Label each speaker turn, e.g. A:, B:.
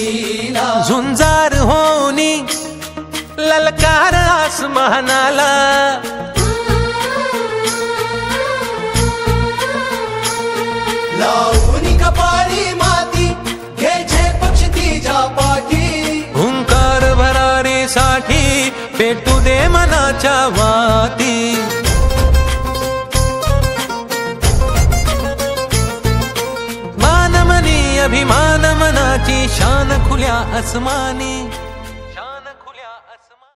A: मुक्तीला
B: झुंजार होनी ललकार आसमानाला
A: लावून कपाळी माती घ्यायचे पक्ष तिच्या पाठी
B: हुंकार भरारीसाठी पेटू दे मनाच्या वाती मानमनी अभिमान मनाची शान खुल्या आसमानी